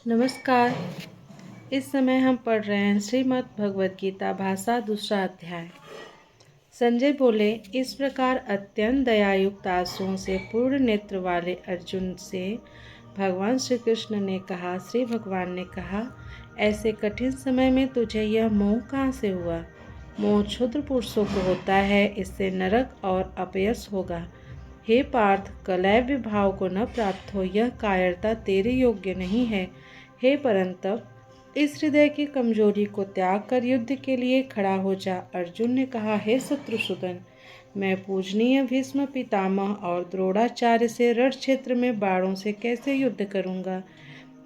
नमस्कार। इस समय हम पढ़ रहे हैं श्रीमद् भगवद गीता भाषा दूसरा अध्याय। संजय बोले, इस प्रकार अत्यंत दयायुक्त आंसुओं से पूर्ण नेत्र वाले अर्जुन से भगवान श्री कृष्ण ने कहा। श्री भगवान ने कहा, ऐसे कठिन समय में तुझे यह मोह कहाँ से हुआ? मोह क्षुद्र पुरुषों को होता है, इससे नरक और अपयश होगा। हे पार्थ, कलय विभाव को न प्राप्त हो, यह कायरता तेरे योग्य नहीं है। हे परंतप, इस हृदय की कमजोरी को त्याग कर युद्ध के लिए खड़ा हो जा। अर्जुन ने कहा, हे शत्रुसूदन, मैं पूजनीय भीष्म पितामह और द्रोणाचार्य से रण क्षेत्र में बाणों से कैसे युद्ध करूंगा?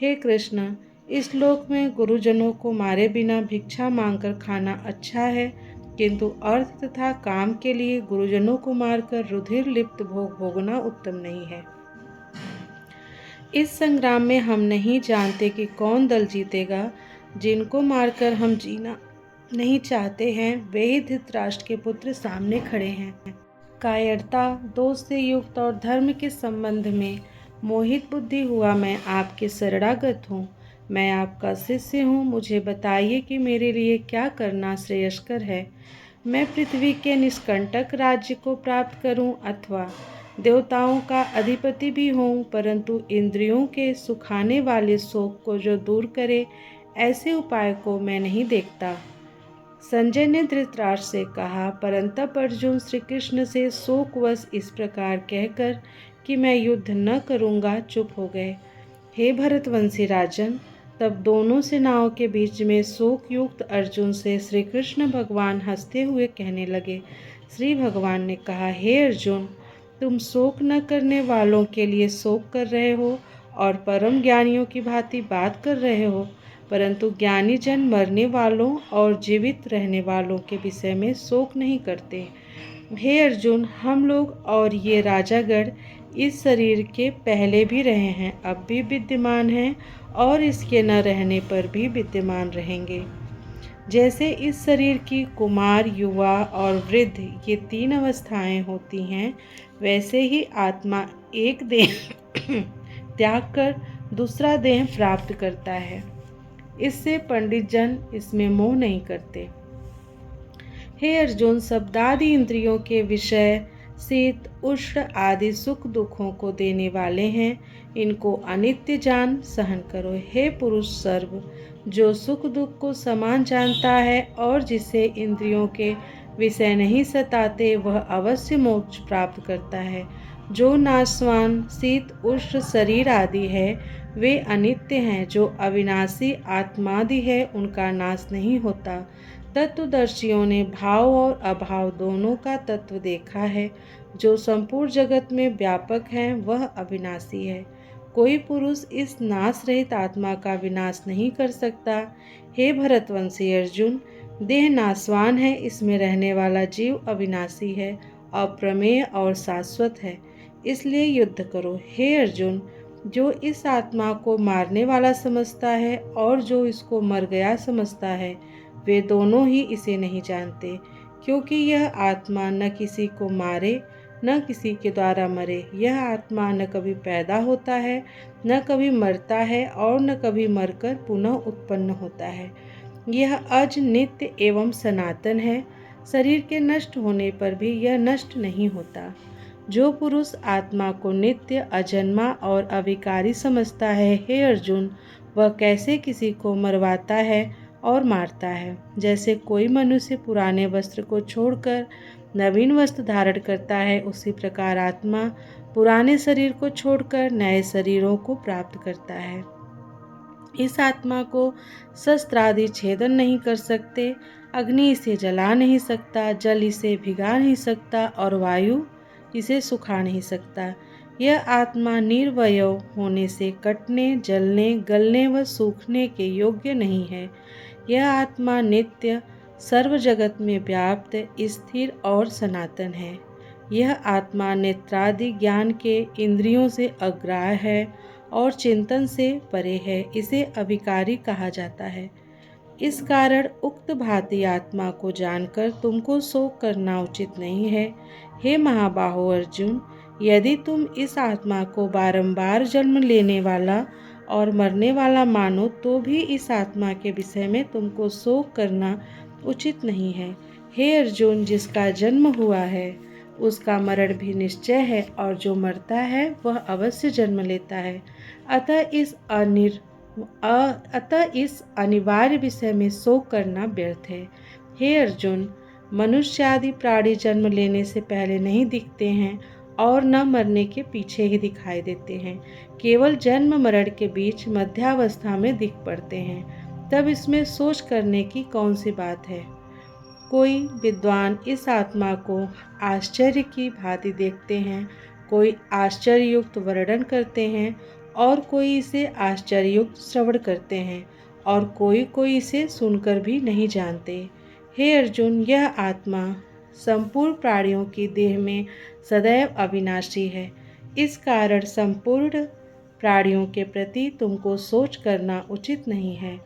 हे कृष्ण, इस लोक में गुरुजनों को मारे बिना भिक्षा मांगकर खाना अच्छा है, किंतु अर्थ तथा काम के लिए गुरुजनों को मारकर रुधिर लिप्त भोग भोगना उत्तम नहीं है। इस संग्राम में हम नहीं जानते कि कौन दल जीतेगा। जिनको मारकर हम जीना नहीं चाहते हैं, वे ही धृतराष्ट्र के पुत्र सामने खड़े हैं। कायरता, दोष से युक्त और धर्म के संबंध में मोहित बुद्धि हुआ मैं आपके शरणागत हूँ। मैं आपका शिष्य हूँ। मुझे बताइए कि मेरे लिए क्या करना श्रेयस्कर है। मैं पृथ्वी के निष्कंटक राज्य को प्राप्त करूँ अथवा देवताओं का अधिपति भी हूँ, परंतु इंद्रियों के सुखाने वाले शोक को जो दूर करे, ऐसे उपाय को मैं नहीं देखता। संजय ने धृतराष्ट्र से कहा, परंतप अर्जुन श्री कृष्ण से शोकवश इस प्रकार कहकर कि मैं युद्ध न करूँगा चुप हो गए। हे भरतवंशी राजन, तब दोनों सेनाओं के बीच में शोक युक्त अर्जुन से श्री कृष्ण भगवान हंसते हुए कहने लगे। श्री भगवान ने कहा, हे अर्जुन, तुम शोक न करने वालों के लिए शोक कर रहे हो और परम ज्ञानियों की भांति बात कर रहे हो, परंतु ज्ञानी जन मरने वालों और जीवित रहने वालों के विषय में शोक नहीं करते। हे अर्जुन, हम लोग और ये राजागण इस शरीर के पहले भी रहे हैं, अब भी विद्यमान हैं और इसके न रहने पर भी विद्यमान रहेंगे। जैसे इस शरीर की कुमार, युवा और वृद्ध ये तीन अवस्थाएं होती हैं, वैसे ही आत्मा एक देह त्याग कर दूसरा देह प्राप्त करता है। इससे पंडित जन इसमें मोह नहीं करते। हे अर्जुन, शब्दादि इंद्रियों के विषय शीत, उष्ण आदि सुख दुखों को देने वाले हैं, इनको अनित्य जान सहन करो। हे पुरुष सर्व, जो सुख दुख को समान जानता है और जिसे इंद्रियों के विषय नहीं सताते, वह अवश्य मोक्ष प्राप्त करता है। जो नाशवान शीत उष्ण शरीर आदि है, वे अनित्य हैं। जो अविनाशी आत्मादि है, उनका नाश नहीं होता। तत्वदर्शियों ने भाव और अभाव दोनों का तत्व देखा है। जो संपूर्ण जगत में व्यापक है, वह अविनाशी है। कोई पुरुष इस नाश रहित आत्मा का विनाश नहीं कर सकता। हे भरतवंशी अर्जुन, देह नाशवान है, इसमें रहने वाला जीव अविनाशी है, अप्रमेय और शाश्वत है, इसलिए युद्ध करो। हे अर्जुन, जो इस आत्मा को मारने वाला समझता है और जो इसको मर गया समझता है, वे दोनों ही इसे नहीं जानते, क्योंकि यह आत्मा न किसी को मारे न किसी के द्वारा मरे। यह आत्मा न कभी पैदा होता है, न कभी मरता है और न कभी मरकर पुनः उत्पन्न होता है। यह अज, नित्य एवं सनातन है। शरीर के नष्ट होने पर भी यह नष्ट नहीं होता। जो पुरुष आत्मा को नित्य, अजन्मा और अविकारी समझता है, हे अर्जुन, वह कैसे किसी को मरवाता है और मारता है। जैसे कोई मनुष्य पुराने वस्त्र को छोड़कर नवीन वस्त्र धारण करता है, उसी प्रकार आत्मा पुराने शरीर को छोड़कर नए शरीरों को प्राप्त करता है। इस आत्मा को शस्त्र आदि छेदन नहीं कर सकते। अग्नि इसे जला नहीं सकता, जल इसे भिगा नहीं सकता और वायु इसे सुखा नहीं सकता। यह आत्मा निर्वयव होने से कटने, जलने, गलने व सूखने के योग्य नहीं है। यह आत्मा नित्य, सर्व जगत में व्याप्त, स्थिर और सनातन है। यह आत्मा नेत्रादि ज्ञान के इंद्रियों से अग्राह्य है और चिंतन से परे है, इसे अविकारी कहा जाता है। इस कारण उक्त भांति आत्मा को जानकर तुमको शोक करना उचित नहीं है। हे महाबाहो अर्जुन, यदि तुम इस आत्मा को बारंबार जन्म लेने वाला और मरने वाला मानो तो भी इस आत्मा के विषय में तुमको शोक करना उचित नहीं है। हे अर्जुन, जिसका जन्म हुआ है उसका मरण भी निश्चय है, और जो मरता है वह अवश्य जन्म लेता है। अतः इस अनिवार्य विषय में शोक करना व्यर्थ है। हे अर्जुन, मनुष्य आदि प्राणी जन्म लेने से पहले नहीं दिखते हैं और न मरने के पीछे ही दिखाई देते हैं, केवल जन्म मरण के बीच मध्यावस्था में दिख पड़ते हैं। तब इसमें सोच करने की कौन सी बात है? कोई विद्वान इस आत्मा को आश्चर्य की भांति देखते हैं, कोई आश्चर्ययुक्त वर्णन करते हैं, और कोई इसे आश्चर्ययुक्त श्रवण करते हैं, और कोई इसे सुनकर भी नहीं जानते। हे अर्जुन, यह आत्मा संपूर्ण प्राणियों की देह में सदैव अविनाशी है। इस कारण संपूर्ण प्राणियों के प्रति तुमको सोच करना उचित नहीं है।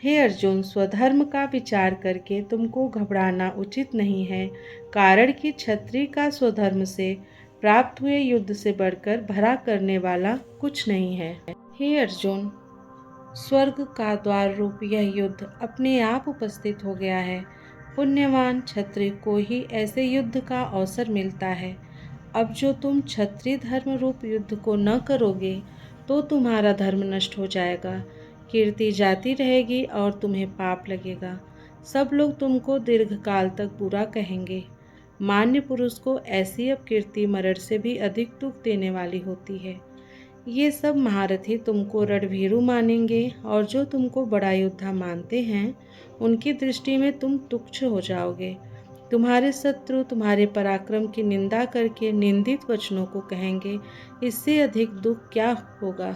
हे अर्जुन, स्वधर्म का विचार करके तुमको घबराना उचित नहीं है, कारण कि क्षत्रिय का स्वधर्म से प्राप्त हुए युद्ध से बढ़कर भला करने वाला कुछ नहीं है। हे अर्जुन, स्वर्ग का द्वार रूप यह युद्ध अपने आप उपस्थित हो गया है। पुण्यवान क्षत्रिय को ही ऐसे युद्ध का अवसर मिलता है। अब जो तुम क्षत्रिय धर्म रूप युद्ध को न करोगे तो तुम्हारा धर्म नष्ट हो जाएगा, कीर्ति जाती रहेगी और तुम्हें पाप लगेगा। सब लोग तुमको दीर्घ काल तक बुरा कहेंगे। मान्य पुरुष को ऐसी अपकीर्ति मरण से भी अधिक दुख देने वाली होती है। ये सब महारथी तुमको रणभीरु मानेंगे, और जो तुमको बड़ा योद्धा मानते हैं उनकी दृष्टि में तुम तुच्छ हो जाओगे। तुम्हारे शत्रु तुम्हारे पराक्रम की निंदा करके निंदित वचनों को कहेंगे, इससे अधिक दुख क्या होगा?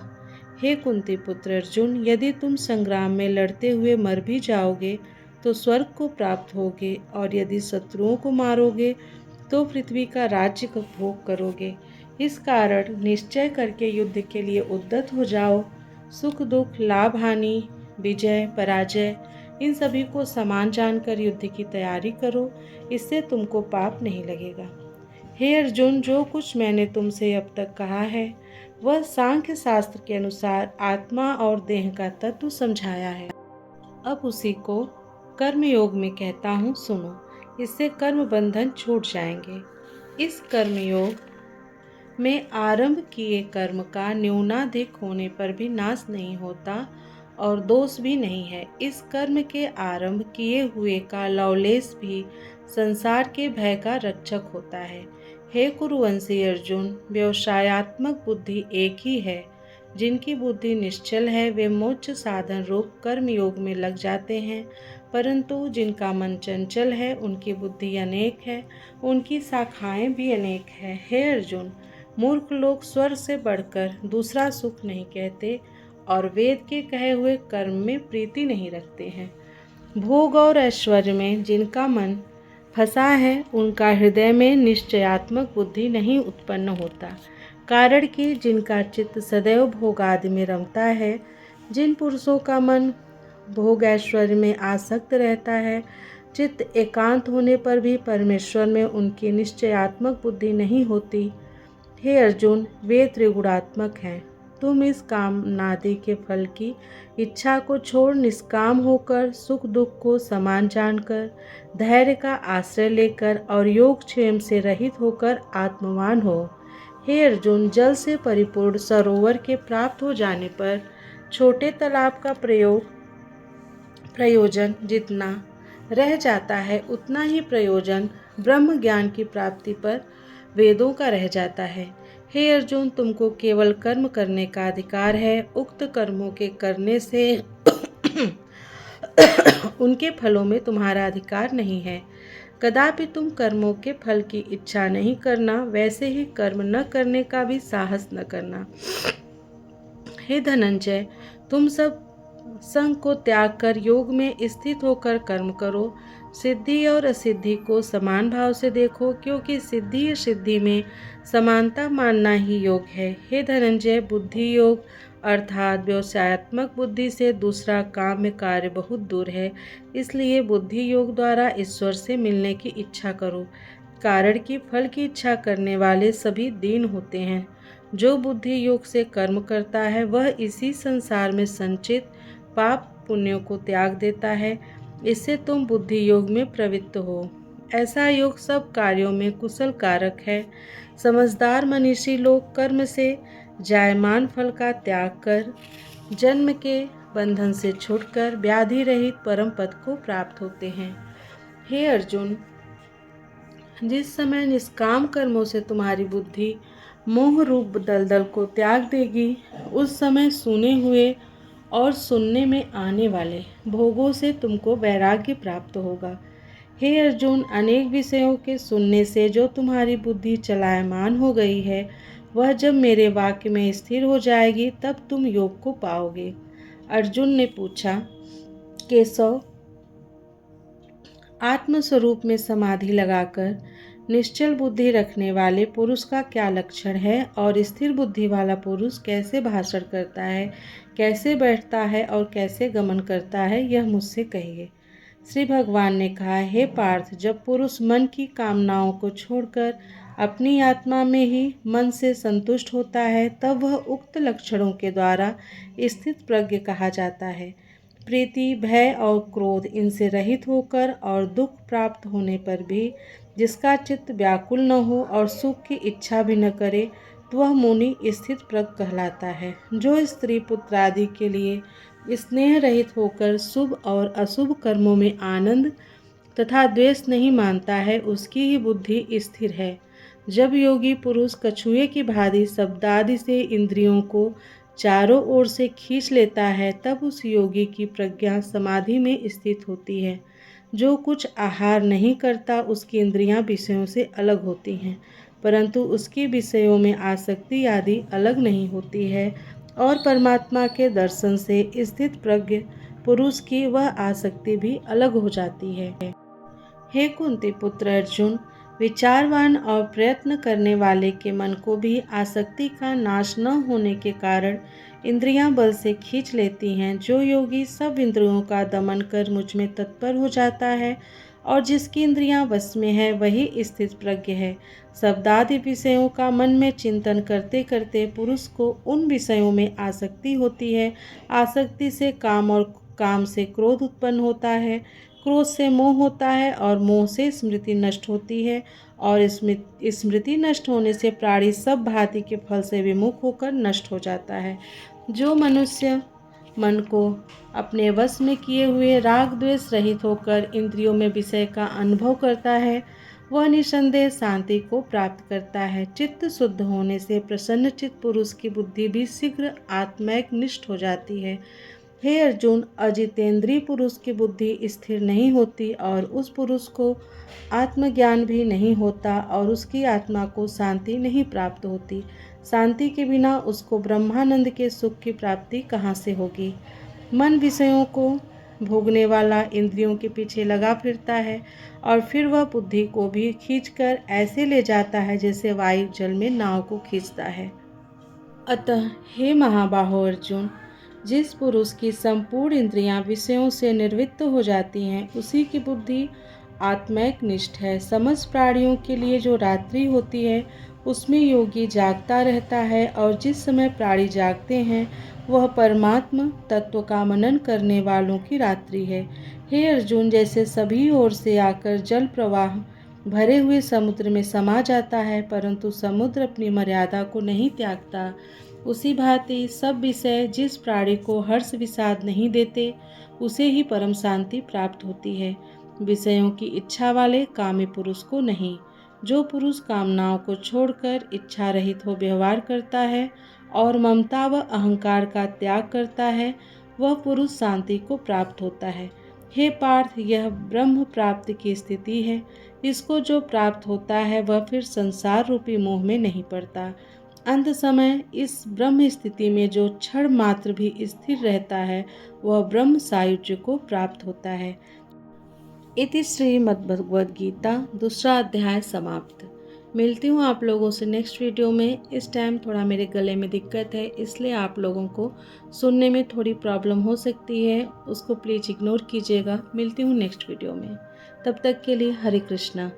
हे कुंती पुत्र अर्जुन, यदि तुम संग्राम में लड़ते हुए मर भी जाओगे तो स्वर्ग को प्राप्त होगे, और यदि शत्रुओं को मारोगे तो पृथ्वी का राज्य का भोग करोगे। इस कारण निश्चय करके युद्ध के लिए उद्यत हो जाओ। सुख दुख, लाभ हानि, विजय पराजय, इन सभी को समान जानकर युद्ध की तैयारी करो, इससे तुमको पाप नहीं लगेगा। हे अर्जुन, जो कुछ मैंने तुमसे अब तक कहा है वह सांख्य शास्त्र के अनुसार आत्मा और देह का तत्व समझाया है। अब उसी को कर्म योग में कहता हूँ, सुनो। इससे कर्म बंधन छूट जाएंगे। इस कर्म योग में आरंभ किए कर्म का न्यूनाधिक होने पर भी नाश नहीं होता और दोष भी नहीं है। इस कर्म के आरंभ किए हुए का लवलेश भी संसार के भय का रक्षक होता है। हे कुरुवंशी अर्जुन, व्यवसायात्मक बुद्धि एक ही है। जिनकी बुद्धि निश्चल है वे मोक्ष साधन रूप कर्म योग में लग जाते हैं, परंतु जिनका मन चंचल है उनकी बुद्धि अनेक है, उनकी शाखाएं भी अनेक है। हे अर्जुन, मूर्ख लोग स्वर्ग से बढ़कर दूसरा सुख नहीं कहते और वेद के कहे हुए कर्म में प्रीति नहीं रखते हैं। भोग और ऐश्वर्य में जिनका मन फंसा है उनका हृदय में निश्चयात्मक बुद्धि नहीं उत्पन्न होता, कारण कि जिनका चित्त सदैव भोग आदि में रमता है, जिन पुरुषों का मन भोग ऐश्वर्य में आसक्त रहता है, चित्त एकांत होने पर भी परमेश्वर में उनकी निश्चयात्मक बुद्धि नहीं होती। हे अर्जुन, वे त्रिगुणात्मक हैं। तुम इस कामनादि के फल की इच्छा को छोड़ निष्काम होकर, सुख दुख को समान जानकर, धैर्य का आश्रय लेकर और योगक्षेम से रहित होकर आत्मवान हो। हे अर्जुन, जल से परिपूर्ण सरोवर के प्राप्त हो जाने पर छोटे तालाब का प्रयोजन जितना रह जाता है, उतना ही प्रयोजन ब्रह्म ज्ञान की प्राप्ति पर वेदों का रह जाता है। हे अर्जुन, तुमको केवल कर्म करने का अधिकार है। उक्त कर्मों के करने से उनके फलों में तुम्हारा अधिकार नहीं है। कदापि तुम कर्मों के फल की इच्छा नहीं करना, वैसे ही कर्म न करने का भी साहस न करना। हे धनंजय, तुम सब संग को त्याग कर योग में स्थित होकर कर्म करो। सिद्धि और असिद्धि को समान भाव से देखो, क्योंकि सिद्धि और सिद्धि में समानता मानना ही योग है। हे धनंजय, बुद्धि योग अर्थात व्यवसायात्मक बुद्धि से दूसरा काम्य कार्य बहुत दूर है। इसलिए बुद्धि योग द्वारा ईश्वर से मिलने की इच्छा करो, कारण कि फल की इच्छा करने वाले सभी दीन होते हैं। जो बुद्धि योग से कर्म करता है वह इसी संसार में संचित पाप पुण्यों को त्याग देता है। इससे तुम बुद्धि योग में प्रवृत्त हो। ऐसा योग सब कार्यों में कुशल कारक है। समझदार मनीषी लोग कर्म से जायमान फल का त्याग कर जन्म के बंधन से छूटकर व्याधि रहित परम पद को प्राप्त होते हैं। हे अर्जुन, जिस समय निष्काम कर्मों से तुम्हारी बुद्धि मोह रूप दलदल को त्याग देगी, उस समय सुने हुए और सुनने में आने वाले भोगों से तुमको वैराग्य प्राप्त होगा। हे अर्जुन, अनेक विषयों के सुनने से जो तुम्हारी बुद्धि चलायमान हो गई है, वह जब मेरे वाक्य में स्थिर हो जाएगी तब तुम योग को पाओगे। अर्जुन ने पूछा, केशव, आत्मस्वरूप में समाधि लगाकर निश्चल बुद्धि रखने वाले पुरुष का क्या लक्षण है और स्थिर बुद्धि वाला पुरुष कैसे भाषण करता है, कैसे बैठता है और कैसे गमन करता है, यह मुझसे कहिए। श्री भगवान ने कहा, हे पार्थ, जब पुरुष मन की कामनाओं को छोड़कर अपनी आत्मा में ही मन से संतुष्ट होता है, तब वह उक्त लक्षणों के द्वारा स्थित प्रज्ञ कहा जाता है। प्रीति, भय और क्रोध इनसे रहित होकर और दुख प्राप्त होने पर भी जिसका चित्त व्याकुल न हो और सुख की इच्छा भी न करे, तो वह मुनि स्थित प्रज्ञ कहलाता है। जो स्त्री पुत्र आदि के लिए स्नेह रहित होकर शुभ और अशुभ कर्मों में आनंद तथा द्वेष नहीं मानता है, उसकी ही बुद्धि स्थिर है। जब योगी पुरुष कछुए की भांति शब्दादि से इंद्रियों को चारों ओर से खींच लेता है, तब उस योगी की प्रज्ञा समाधि में स्थित होती है। जो कुछ आहार नहीं करता, उसकी इंद्रियां विषयों से अलग होती हैं, परंतु उसकी विषयों में आसक्ति आदि अलग नहीं होती है, और परमात्मा के दर्शन से स्थित प्रज्ञ पुरुष की वह आसक्ति भी अलग हो जाती है। हे कुंती पुत्र अर्जुन, विचारवान और प्रयत्न करने वाले के मन को भी आसक्ति का नाश न होने के कारण इंद्रियां बल से खींच लेती हैं। जो योगी सब इंद्रियों का दमन कर मुझ में तत्पर हो जाता है और जिसकी इंद्रियां वश में है, वही स्थित प्रज्ञ है। शब्दादि विषयों का मन में चिंतन करते करते पुरुष को उन विषयों में आसक्ति होती है। आसक्ति से काम और काम से क्रोध उत्पन्न होता है, क्रोध से मोह होता है और मोह से स्मृति नष्ट होती है, और स्मृति नष्ट होने से प्राणी सब भांति के फल से विमुख होकर नष्ट हो जाता है। जो मनुष्य मन को अपने वश में किए हुए राग द्वेष रहित होकर इंद्रियों में विषय का अनुभव करता है, वह निसंदेह शांति को प्राप्त करता है। चित्त शुद्ध होने से प्रसन्न चित्त पुरुष की बुद्धि भी शीघ्र आत्मैक निष्ठ हो जाती है। हे अर्जुन, अजितेंद्रिय पुरुष की बुद्धि स्थिर नहीं होती और उस पुरुष को आत्मज्ञान भी नहीं होता और उसकी आत्मा को शांति नहीं प्राप्त होती। शांति के बिना उसको ब्रह्मानंद के सुख की प्राप्ति कहाँ से होगी। मन विषयों को भोगने वाला इंद्रियों के पीछे लगा फिरता है और फिर वह बुद्धि को भी खींचकर ऐसे ले जाता है जैसे वायु जल में नाव को खींचता है। अतः हे महाबाहो अर्जुन, जिस पुरुष की संपूर्ण इंद्रियां विषयों से निर्वृत्त हो जाती हैं, उसी की बुद्धि आत्मैक निष्ठ है। समस्त प्राणियों के लिए जो रात्रि होती है, उसमें योगी जागता रहता है, और जिस समय प्राणी जागते हैं वह परमात्मा तत्व का मनन करने वालों की रात्रि है। हे अर्जुन, जैसे सभी ओर से आकर जल प्रवाह भरे हुए समुद्र में समा जाता है, परंतु समुद्र अपनी मर्यादा को नहीं त्यागता, उसी भांति सब विषय जिस प्राणी को हर्ष विषाद नहीं देते, उसे ही परम शांति प्राप्त होती है। विषयों की इच्छा वाले कामी पुरुष को नहीं। जो पुरुष कामनाओं को छोड़कर इच्छा रहित हो व्यवहार करता है और ममता व अहंकार का त्याग करता है, वह पुरुष शांति को प्राप्त होता है। हे पार्थ, यह ब्रह्म प्राप्ति की स्थिति है। इसको जो प्राप्त होता है वह फिर संसार रूपी मोह में नहीं पड़ता। अंत समय इस ब्रह्म स्थिति में जो क्षण मात्र भी स्थिर रहता है, वह ब्रह्म सायुज्य को प्राप्त होता है। इति श्रीमद्भगवद्गीता दूसरा अध्याय समाप्त। मिलती हूँ आप लोगों से नेक्स्ट वीडियो में। इस टाइम थोड़ा मेरे गले में दिक्कत है, इसलिए आप लोगों को सुनने में थोड़ी प्रॉब्लम हो सकती है, उसको प्लीज़ इग्नोर कीजिएगा। मिलती हूँ नेक्स्ट वीडियो में, तब तक के लिए हरे कृष्णा।